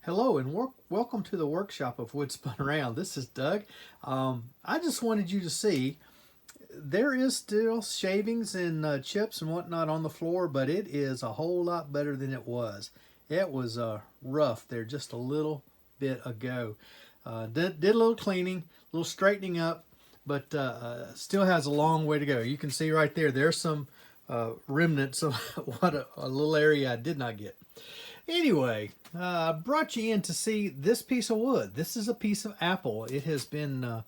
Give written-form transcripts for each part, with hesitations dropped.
Hello and welcome to the workshop of Wood Spun Around. This is Doug. I just wanted you to see there is still shavings and chips and whatnot on the floor, but it is a whole lot better than it was. It was rough there just a little bit ago. Did a little cleaning, a little straightening up, but still has a long way to go. You can see right there, there's some remnants of what a little area I did not get. Anyway, I brought you in to see this piece of wood. This is a piece of apple. It has been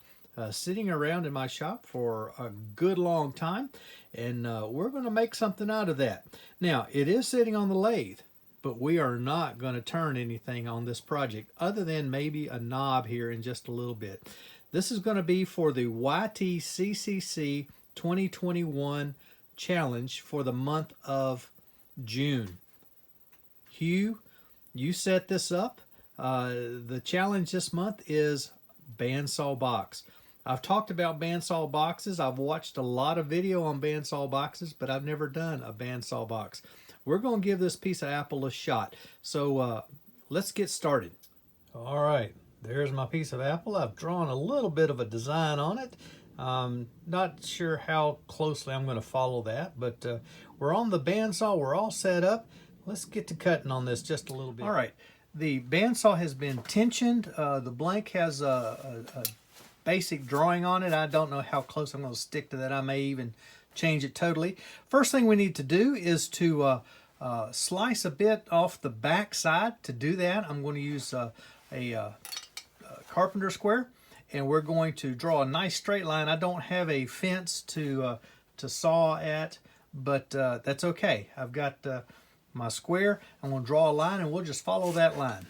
sitting around in my shop for a good long time, and we're going to make something out of that. Now, it is sitting on the lathe, but we are not going to turn anything on this project other than maybe a knob here in just a little bit. This is going to be for the YTCCC 2021 challenge for the month of June. Hugh, you set this up. The challenge this month is Bandsaw Box. I've talked about bandsaw boxes. I've watched a lot of video on bandsaw boxes, but I've never done a bandsaw box. We're going to give this piece of apple a shot. So let's get started. All right, there's my piece of apple. I've drawn a little bit of a design on it. Not sure how closely I'm going to follow that, but we're on the bandsaw. We're all set up. Let's get to cutting on this just a little bit. All right, the bandsaw has been tensioned. The blank has a basic drawing on it. I don't know how close I'm going to stick to that. I may even change it totally. First thing we need to do is to slice a bit off the back side. To do that, I'm going to use a carpenter square, and we're going to draw a nice straight line. I don't have a fence to saw at, but that's okay. I've got my square. I'm going to draw a line and we'll just follow that line.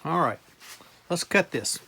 All right, let's cut this.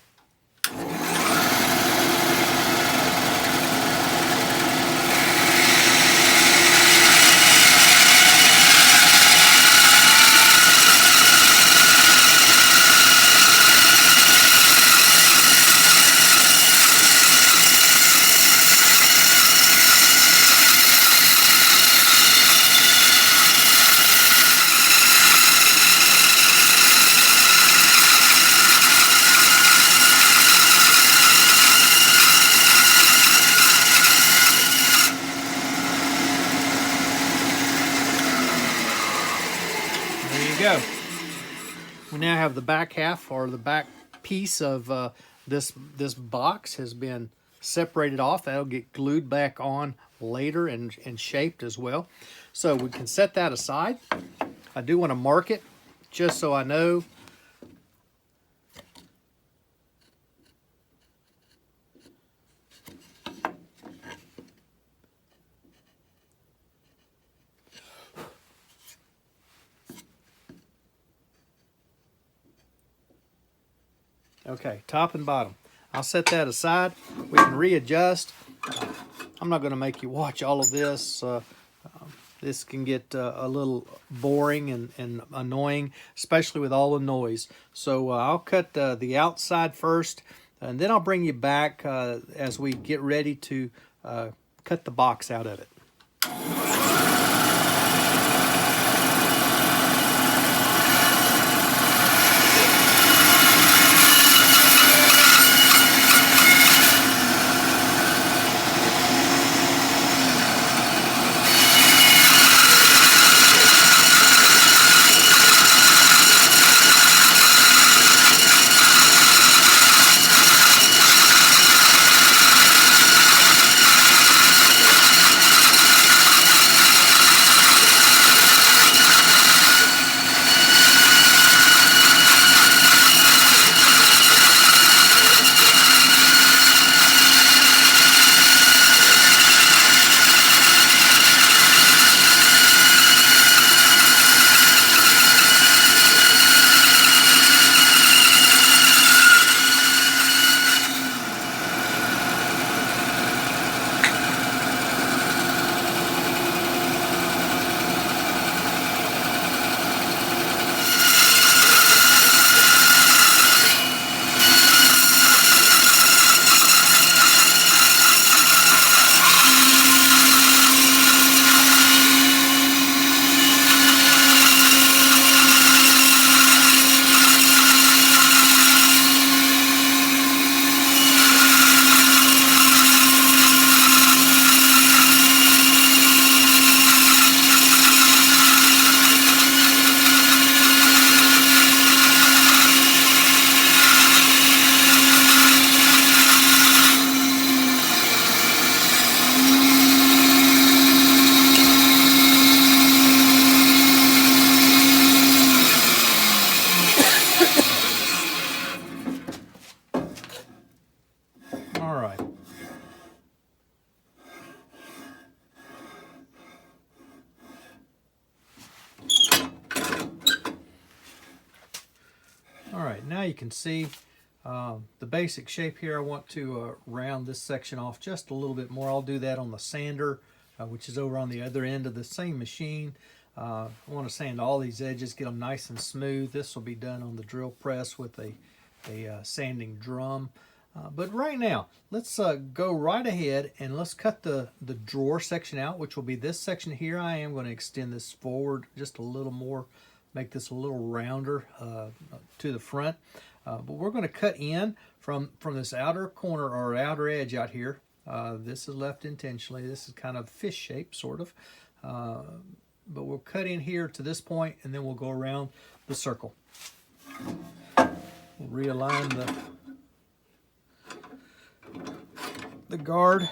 Go. We now have the back half, or the back piece of this box has been separated off. That'll get glued back on later and shaped as well. So we can set that aside. I do want to mark it just so I know. Okay, top and bottom. I'll set that aside. We can readjust. I'm not going to make you watch all of this. This can get a little boring and annoying, especially with all the noise. So I'll cut the outside first, and then I'll bring you back as we get ready to cut the box out of it. All right, now you can see the basic shape here. I want to round this section off just a little bit more. I'll do that on the sander, which is over on the other end of the same machine. I want to sand all these edges, get them nice and smooth. This will be done on the drill press with a sanding drum. But right now, let's go right ahead and let's cut the drawer section out, which will be this section here. I am going to extend this forward just a little more, make this a little rounder to the front. But we're going to cut in from this outer corner or outer edge out here. This is left intentionally. This is kind of fish shape, sort of. But we'll cut in here to this point, and then we'll go around the circle. We'll realign the guard.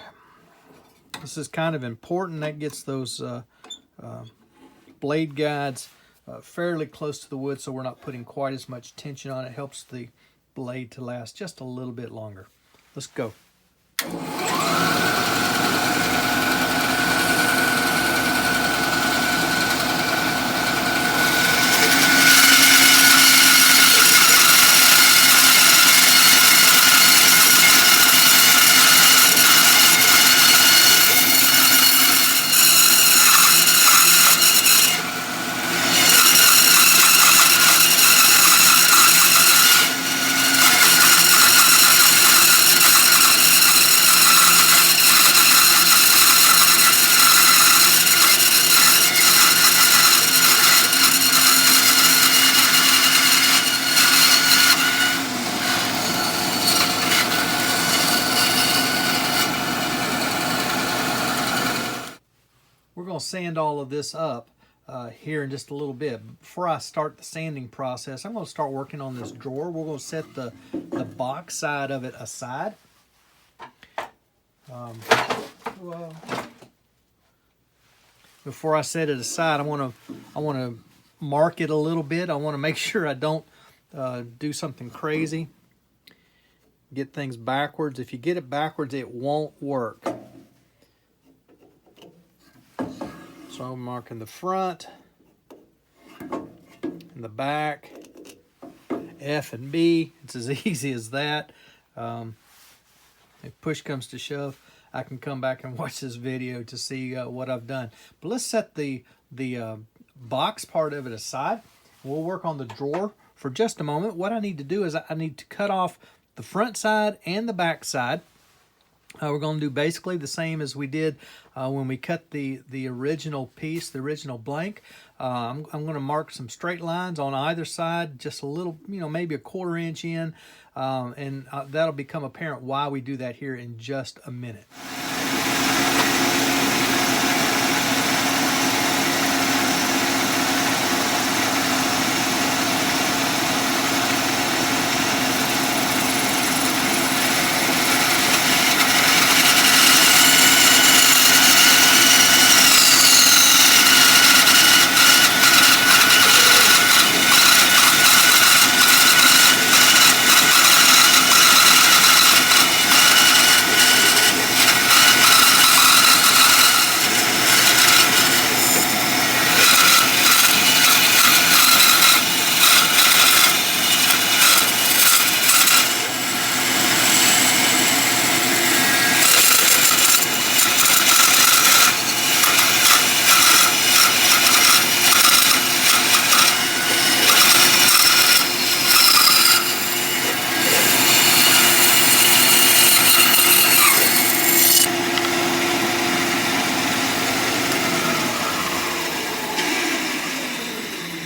This is kind of important. That gets those blade guides fairly close to the wood, so we're not putting quite as much tension on it. It helps the blade to last just a little bit longer. Let's go. Sand all of this up here in just a little bit. Before I start the sanding process, I'm going to start working on this drawer. We're going to set the box side of it aside. Before I set it aside, I want to mark it a little bit. I want to make sure I don't do something crazy. Get things backwards. If you get it backwards, it won't work. So I'm marking the front and the back, F and B. It's as easy as that. If push comes to shove, I can come back and watch this video to see what I've done. But let's set the box part of it aside. We'll work on the drawer for just a moment. What I need to do is I need to cut off the front side and the back side. We're going to do basically the same as we did when we cut the original piece, the original blank. I'm going to mark some straight lines on either side, just a little, maybe a 1/4 inch in, and that'll become apparent why we do that here in just a minute.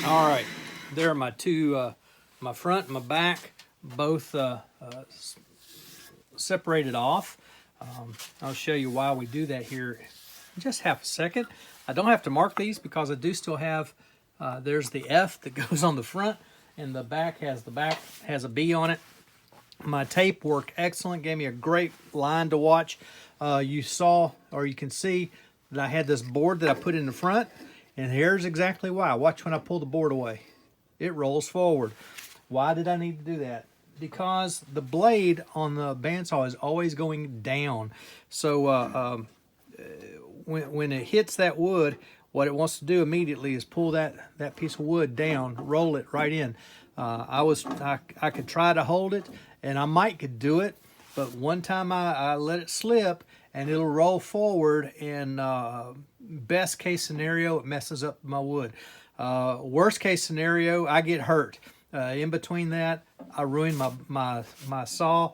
All right, there are my two, my front and my back, both separated off. I'll show you why we do that here in just half a second. I don't have to mark these because I do still have, there's the F that goes on the front, and the back has a B on it. My tape worked excellent, gave me a great line to watch. You saw, or you can see, that I had this board that I put in the front, and here's exactly why. Watch when I pull the board away. It rolls forward. Why did I need to do that? Because the blade on the bandsaw is always going down. So when it hits that wood, what it wants to do immediately is pull that piece of wood down, roll it right in. I could try to hold it, and I might could do it, but one time I let it slip, and it'll roll forward, and best case scenario, it messes up my wood. Worst case scenario, I get hurt. In between that, I ruin my saw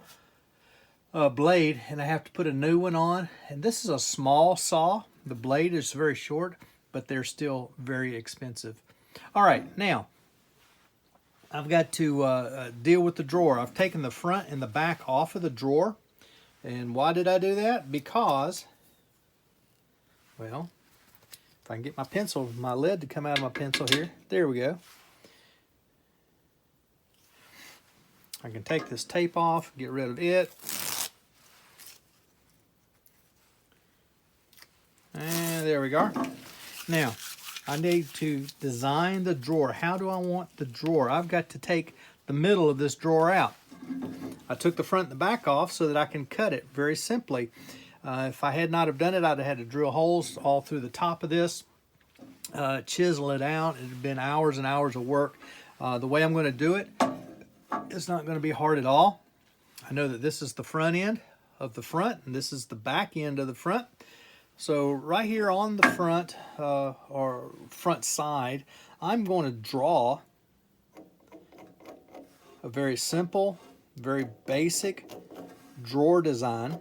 blade, and I have to put a new one on. And this is a small saw. The blade is very short, but they're still very expensive. All right, now I've got to deal with the drawer. I've taken the front and the back off of the drawer. And why did I do that? Because, well, if I can get my lead to come out of my pencil here. There we go. I can take this tape off, get rid of it. And there we go. Now, I need to design the drawer. How do I want the drawer? I've got to take the middle of this drawer out. I took the front and the back off so that I can cut it very simply. If I had not have done it, I'd have had to drill holes all through the top of this, chisel it out. It had been hours and hours of work. The way I'm going to do it, it's not going to be hard at all. I know that this is the front end of the front, and this is the back end of the front. So right here on the front, or front side, I'm going to draw a very simple, very basic drawer design.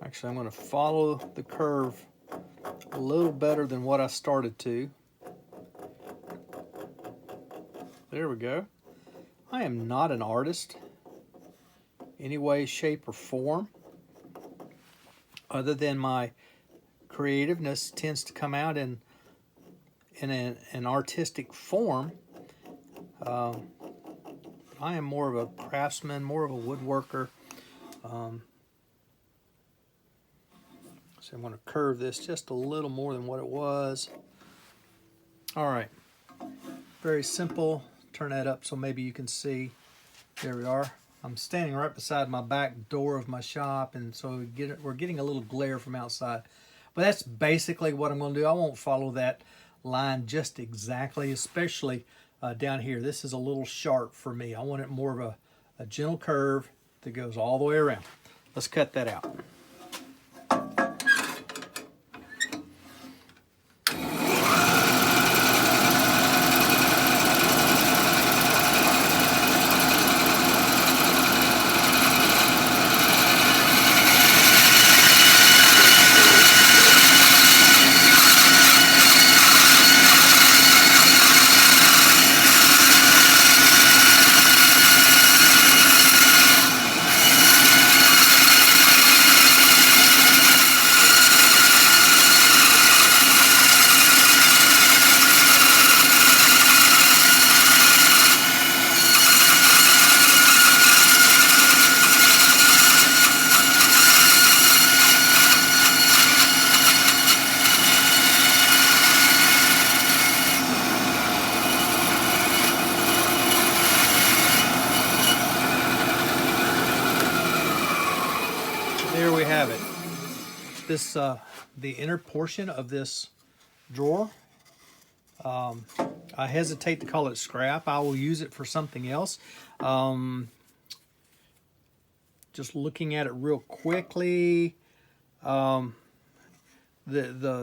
Actually, I'm going to follow the curve a little better than what I started to. There we go. I am not an artist, any way, shape, or form, other than my creativeness tends to come out in an artistic form. I am more of a craftsman, more of a woodworker. So I'm going to curve this just a little more than what it was. All right, very simple. Turn that up so maybe you can see. There we are. I'm standing right beside my back door of my shop, and so we're getting a little glare from outside. But that's basically what I'm going to do. I won't follow that line just exactly, especially down here. This is a little sharp for me. I want it more of a gentle curve that goes all the way around. Let's cut that out. There we have it. This the inner portion of this drawer. I hesitate to call it scrap. I will use it for something else. Just looking at it real quickly, the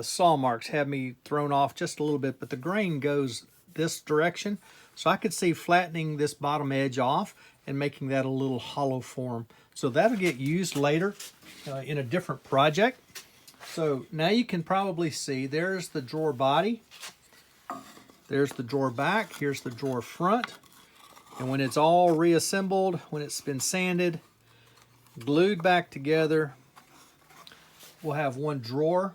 saw marks have me thrown off just a little bit, but the grain goes this direction, so I could see flattening this bottom edge off and making that a little hollow form. So that'll get used later in a different project. So now you can probably see there's the drawer body, there's the drawer back, here's the drawer front, and when it's all reassembled, when it's been sanded, glued back together, we'll have one drawer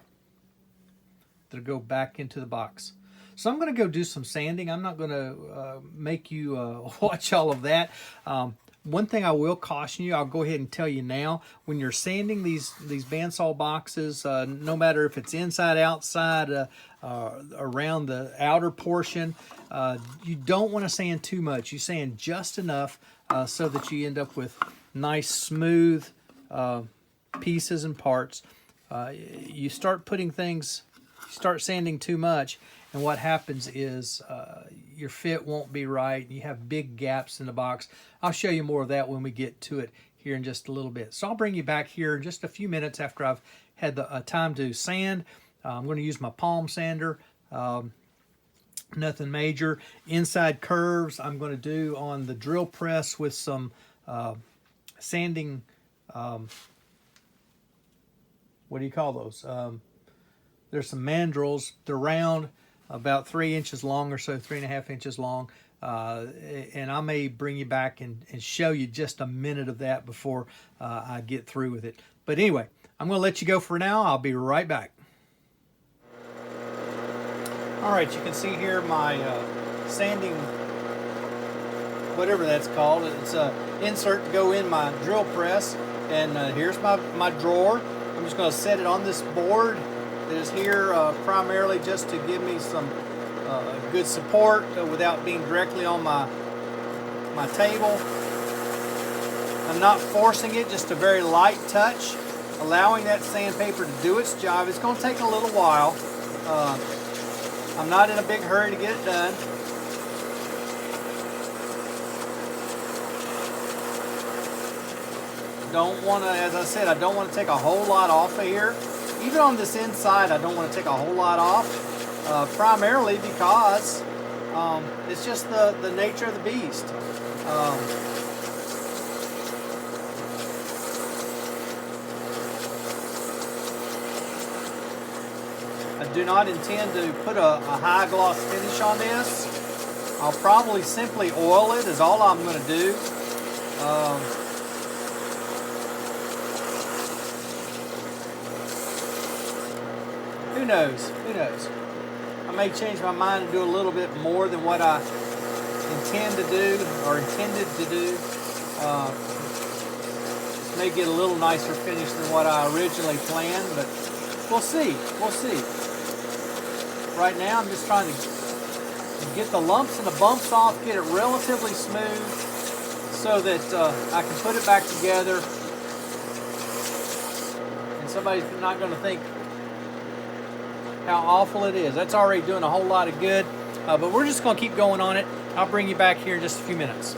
that'll go back into the box. So I'm going to go do some sanding. I'm not going to make you watch all of that. One thing I will caution you, I'll go ahead and tell you now, when you're sanding these bandsaw boxes, no matter if it's inside, outside, around the outer portion, you don't want to sand too much. You sand just enough so that you end up with nice, smooth pieces and parts. You start putting things, you start sanding too much, and what happens is your fit won't be right. You have big gaps in the box. I'll show you more of that when we get to it here in just a little bit. So I'll bring you back here in just a few minutes after I've had the time to sand. I'm going to use my palm sander. Nothing major. Inside curves I'm going to do on the drill press with some sanding, what do you call those? There's some mandrels. They're round, about 3 inches long or so, 3.5 inches long. And I may bring you back and show you just a minute of that before I get through with it. But anyway, I'm going to let you go for now. I'll be right back. All right, you can see here my sanding, whatever that's called. It's an insert to go in my drill press. And here's my drawer. I'm just going to set it on this board that is here primarily just to give me some good support without being directly on my table. I'm not forcing it, just a very light touch, allowing that sandpaper to do its job. It's going to take a little while. I'm not in a big hurry to get it done. Don't want to, as I said, I don't want to take a whole lot off of here. Even on this inside, I don't want to take a whole lot off, primarily because it's just the nature of the beast. I do not intend to put a high gloss finish on this. I'll probably simply oil it is all I'm going to do. Who knows? Who knows? I may change my mind and do a little bit more than what I intend to do or intended to do. May get a little nicer finish than what I originally planned, but we'll see. We'll see. Right now, I'm just trying to get the lumps and the bumps off, get it relatively smooth, so that I can put it back together, and somebody's not going to think how awful it is. That's already doing a whole lot of good, but we're just going to keep going on it. I'll bring you back here in just a few minutes.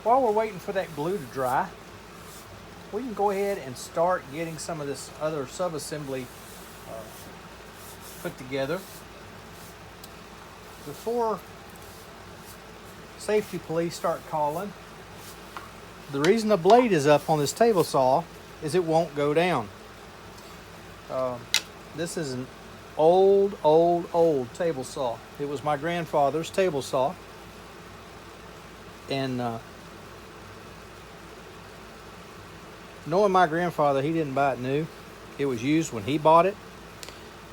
While we're waiting for that glue to dry, we can go ahead and start getting some of this other sub-assembly put together. Before safety police start calling, the reason the blade is up on this table saw is it won't go down. This is an old table saw. It was my grandfather's table saw, and knowing my grandfather, he didn't buy it new. It was used when he bought it.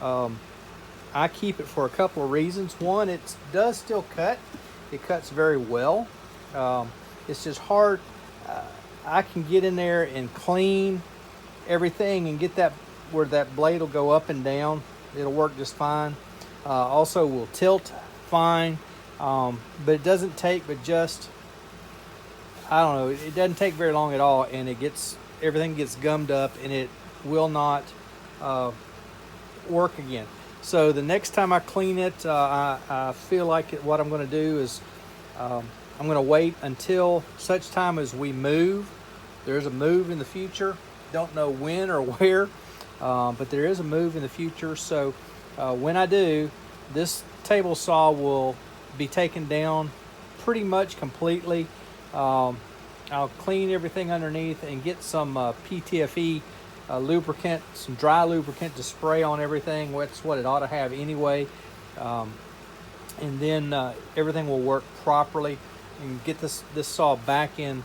I keep it for a couple of reasons. One, it does still cut. It cuts very well. It's just hard. I can get in there and clean everything and get that where that blade will go up and down. It'll work just fine. Also will tilt fine, but it doesn't take but just, I don't know, it doesn't take very long at all, and everything gets gummed up and it will not work again. So the next time I clean it, I feel like what I'm going to do is I'm going to wait until such time as we move. There's a move in the future. Don't know when or where, but there is a move in the future. So when I do, this table saw will be taken down pretty much completely. I'll clean everything underneath and get some PTFE lubricant, some dry lubricant to spray on everything. That's what it ought to have anyway. And then everything will work properly and get this saw back in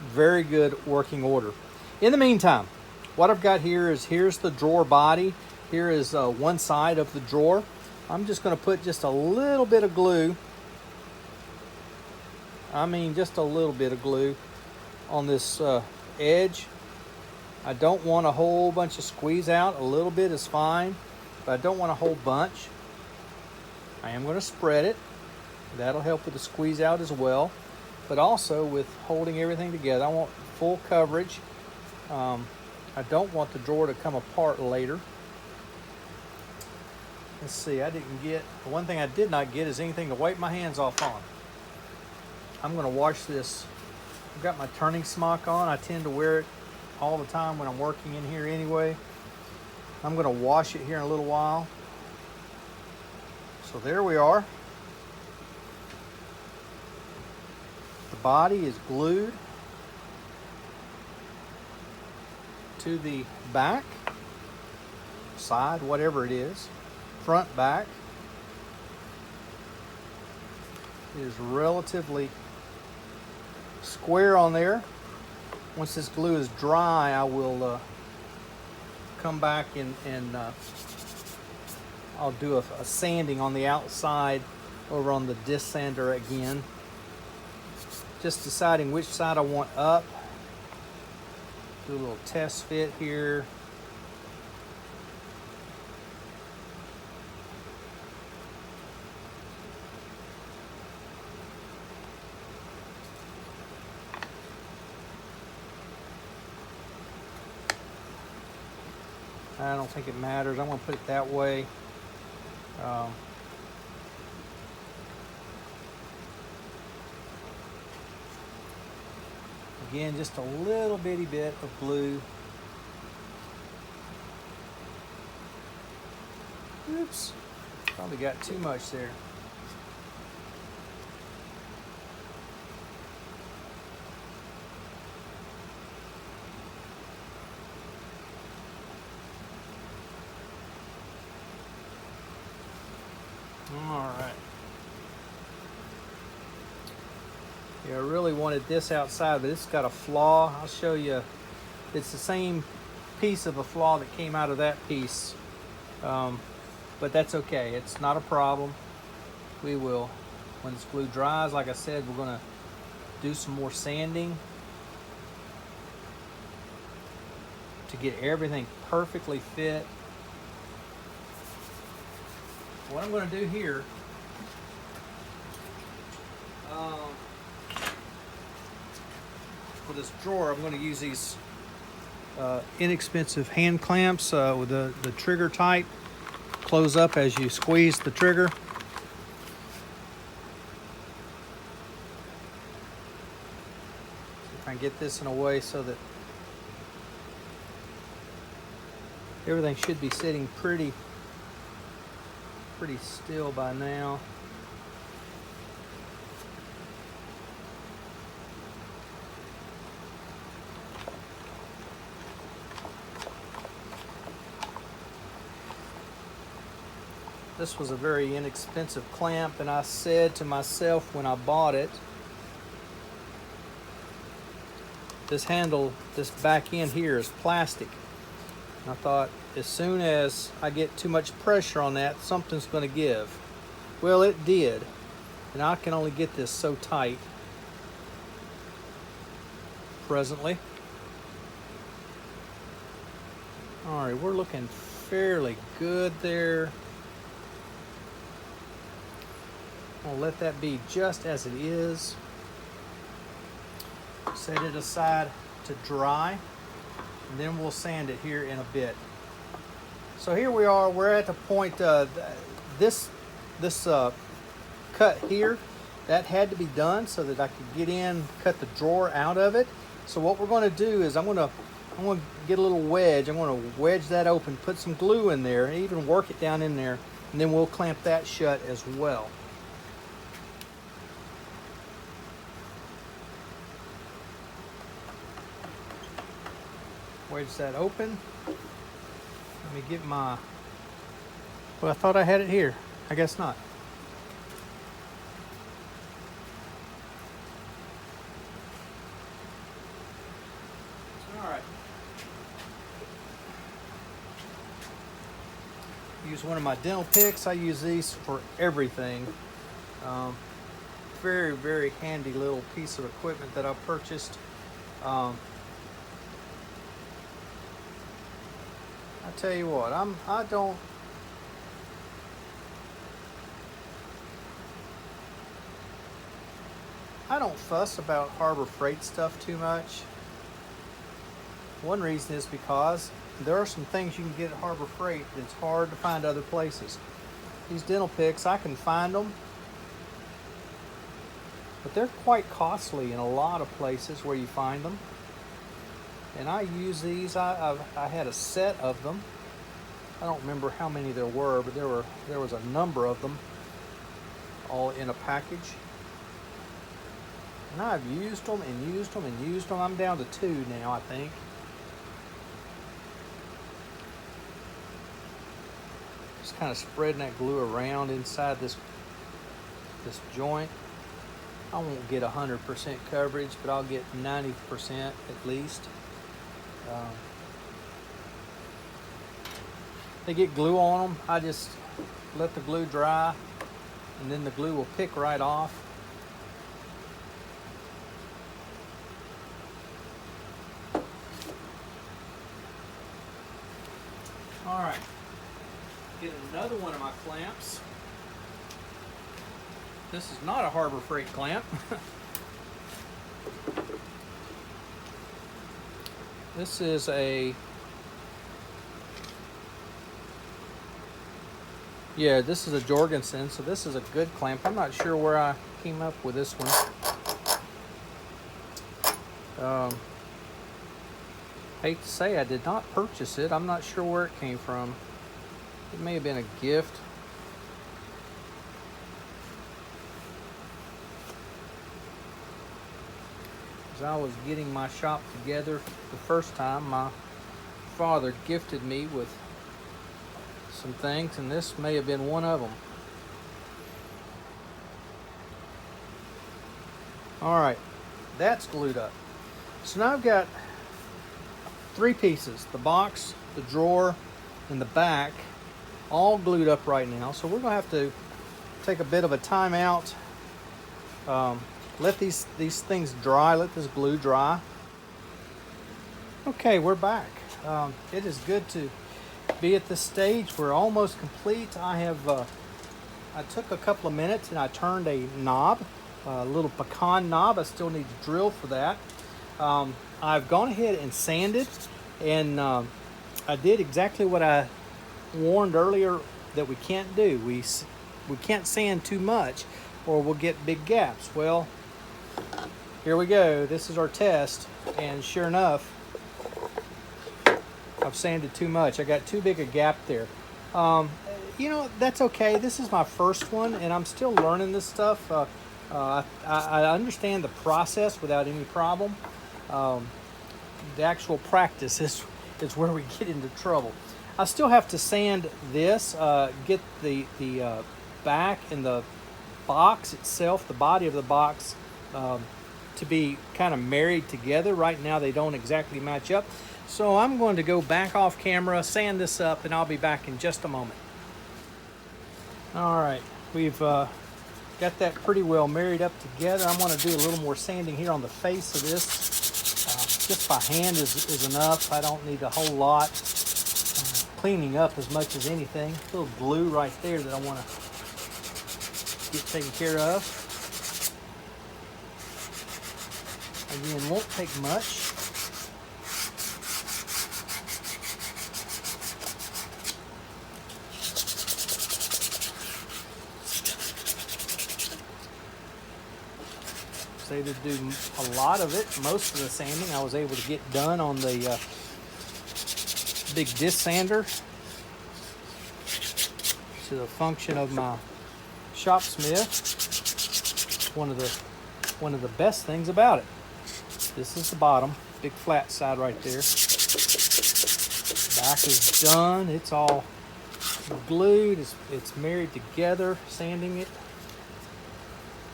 very good working order. In the meantime, what I've got here is, here's the drawer body. Here is one side of the drawer. I'm just going to put just a little bit of glue. I mean just a little bit of glue on this edge. I don't want a whole bunch of squeeze out. A little bit is fine, but I don't want a whole bunch. I am going to spread it. That'll help with the squeeze out as well, but also with holding everything together. I want full coverage. I don't want the drawer to come apart later. Let's see, the one thing I did not get is anything to wipe my hands off on. I'm going to wash this. I've got my turning smock on. I tend to wear it all the time when I'm working in here anyway. I'm going to wash it here in a little while. So there we are. The body is glued to the back, side, whatever it is, front, back. It is relatively square on there. Once this glue is dry, I will come back and I'll do a sanding on the outside over on the disc sander again. Just deciding which side I want up. Do a little test fit here. I don't think it matters. I'm going to put it that way. Again, just a little bitty bit of glue. Oops, probably got too much there. All right. Yeah, I really wanted this outside, but it's got a flaw. I'll show you. It's the same piece of a flaw that came out of that piece. But that's okay. It's not a problem. We will, when this glue dries, like I said, we're going to do some more sanding to get everything perfectly fit. What I'm going to do here, for this drawer, I'm going to use these inexpensive hand clamps with the trigger type. Close up as you squeeze the trigger. See if I can get this in a way so that everything should be sitting pretty still by now. This was a very inexpensive clamp, and I said to myself when I bought it, this handle, this back end here is plastic. And I thought, as soon as I get too much pressure on that, something's going to give. Well, it did. And I can only get this so tight presently. All right, we're looking fairly good there. I'll let that be just as it is. Set it aside to dry, and then we'll sand it here in a bit. So here we are. We're at the point. This cut here, that had to be done so that I could get in, cut the drawer out of it. So what we're going to do is I'm going to get a little wedge. I'm going to wedge that open, put some glue in there, and even work it down in there, and then we'll clamp that shut as well. Wedge that open. Let me get my, well, I thought I had it here. I guess not. All right. Use one of my dental picks. I use these for everything. Very, very handy little piece of equipment that I purchased. I tell you what, I don't fuss about Harbor Freight stuff too much. One reason is because there are some things you can get at Harbor Freight that's hard to find other places. These dental picks, I can find them, but they're quite costly in a lot of places where you find them. And I use these. I had a set of them. I don't remember how many there were, but there was a number of them, all in a package. And I've used them and used them and used them. I'm down to 2 now, I think. Just kind of spreading that glue around inside this joint. I won't get 100% coverage, but I'll get 90% at least. They get glue on them. I just let the glue dry, and then the glue will pick right off. All right, get another one of my clamps. This is not a Harbor Freight clamp. This is this is a Jorgensen, so this is a good clamp. I'm not sure where I came up with this one. Hate to say I did not purchase it. I'm not sure where it came from. It may have been a gift. As I was getting my shop together the first time, my father gifted me with some things, and this may have been one of them. All right, that's glued up. So now I've got 3 pieces: the box, the drawer, and the back, all glued up right now. So we're gonna have to take a bit of a time out. Let these things dry, let this glue dry. Okay, we're back. It is good to be at this stage. We're almost complete. I took a couple of minutes and I turned a knob, a little pecan knob. I still need to drill for that. I've gone ahead and sanded, and I did exactly what I warned earlier that we can't do. We can't sand too much or we'll get big gaps. Well, here we go. This is our test, and sure enough, I've sanded too much. I got too big a gap there. You know, that's okay. This is my first one, and I'm still learning this stuff. I understand the process without any problem. The actual practice is where we get into trouble. I still have to sand this, get the back and the box itself, the body of the box, to be kind of married together. Right now they don't exactly match up. So I'm going to go back off camera, sand this up, and I'll be back in just a moment. All right, we've got that pretty well married up together. I'm going to do a little more sanding here on the face of this. Just by hand is enough. I don't need a whole lot. Cleaning up as much as anything. A little glue right there that I want to get taken care of. Again, won't take much. was able to do a lot of it. Most of the sanding I was able to get done on the big disc sander. To the function of my ShopSmith. One of the best things about it. This is the bottom, big flat side right there. Back is done. It's all glued. It's married together. Sanding it.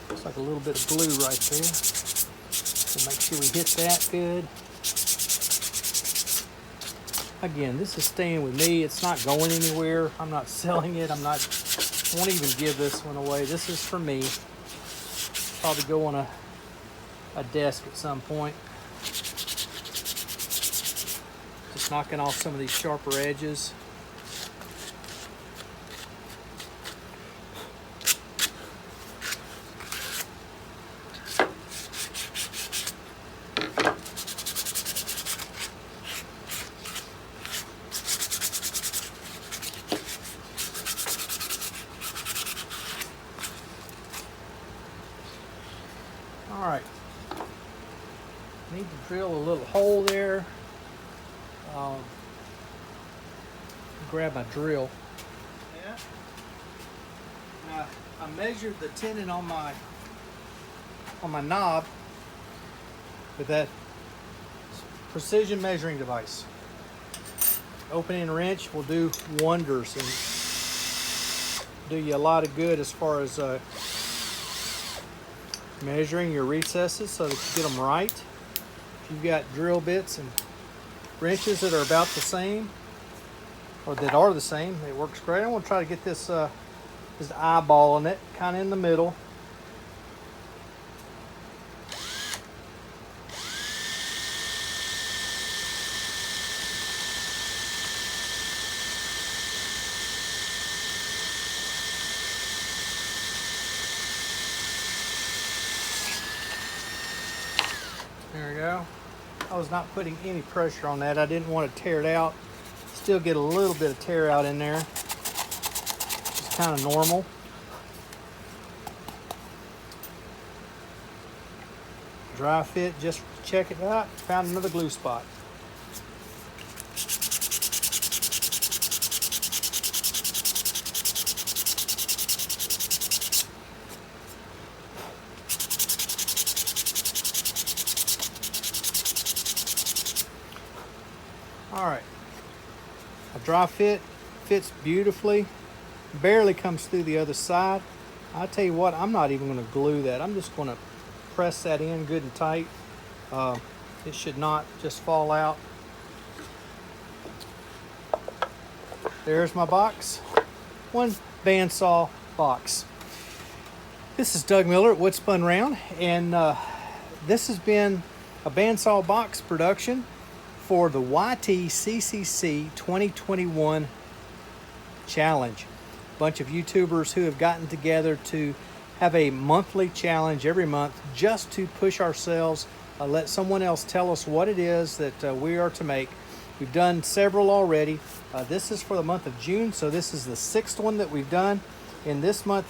Looks like a little bit of glue right there. So make sure we hit that good. Again, this is staying with me. It's not going anywhere. I'm not selling it. I won't even give this one away. This is for me. Probably go on a desk at some point. Just knocking off some of these sharper edges. All right, need to drill a little hole there. Grab my drill. Yeah. Now, I measured the tenon on my knob with that precision measuring device. Opening wrench will do wonders and do you a lot of good as far as measuring your recesses so that you get them right. If you've got drill bits and wrenches that are about the same, or that are the same, it works great. I want to try to get this eyeball in it, kind of in the middle. There we go. I was not putting any pressure on that. I didn't want to tear it out. Still get a little bit of tear out in there. It's kind of normal. Dry fit, just check it out. Found another glue spot. All right, a dry fit fits beautifully, barely comes through the other side. I'll tell you what, I'm not even going to glue that. I'm just going to press that in good and tight. It should not just fall out. There's my box, one bandsaw box. This is Doug Miller at Wood Spun Round, and this has been a Bandsaw Box production for the YTCCC 2021 challenge. A bunch of YouTubers who have gotten together to have a monthly challenge every month just to push ourselves, let someone else tell us what it is that we are to make. We've done several already. This is for the month of June, so this is the 6th one that we've done. In this month,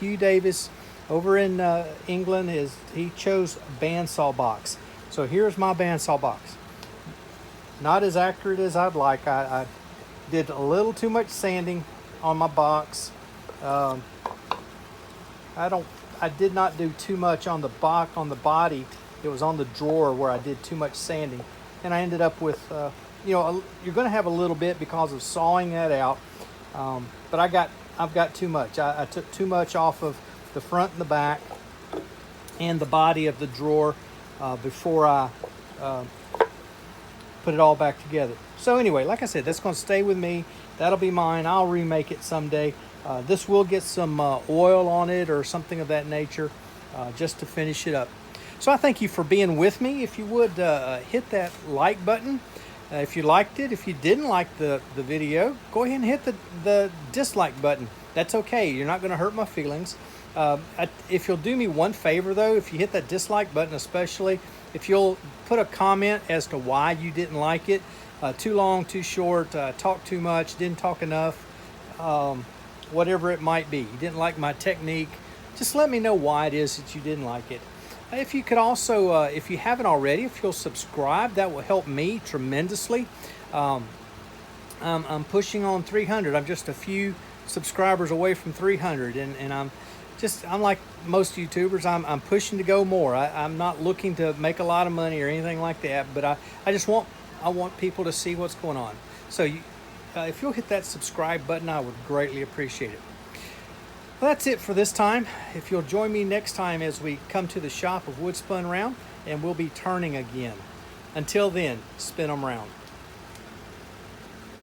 Hugh Davis over in England, he chose Bandsaw Box. So here's my Bandsaw Box. Not as accurate as I'd like. I did a little too much sanding on my box. I did not do too much on the body. It was on the drawer where I did too much sanding, and I ended up with you're going to have a little bit because of sawing that out. But I've got too much. I took too much off of the front and the back and the body of the drawer before I put it all back together. So anyway, like I said, that's going to stay with me. That'll be mine. I'll remake it someday. This will get some oil on it or something of that nature just to finish it up. So I thank you for being with me. If you would hit that like button if you liked it. If you didn't like the video, go ahead and hit the dislike button. That's okay. You're not going to hurt my feelings. If you'll do me one favor though, if you hit that dislike button, especially if you'll put a comment as to why you didn't like it, too long, too short, talked too much, didn't talk enough, whatever it might be. You didn't like my technique, just let me know why it is that you didn't like it. If you could also, if you haven't already, if you'll subscribe, that will help me tremendously. I'm pushing on 300. I'm just a few subscribers away from 300, and I'm like most YouTubers, I'm pushing to go more. I'm not looking to make a lot of money or anything like that, but I want people to see what's going on. So if you'll hit that subscribe button, I would greatly appreciate it. Well, that's it for this time. If you'll join me next time as we come to the shop of Wood Spun Round, and we'll be turning again. Until then, spin them round.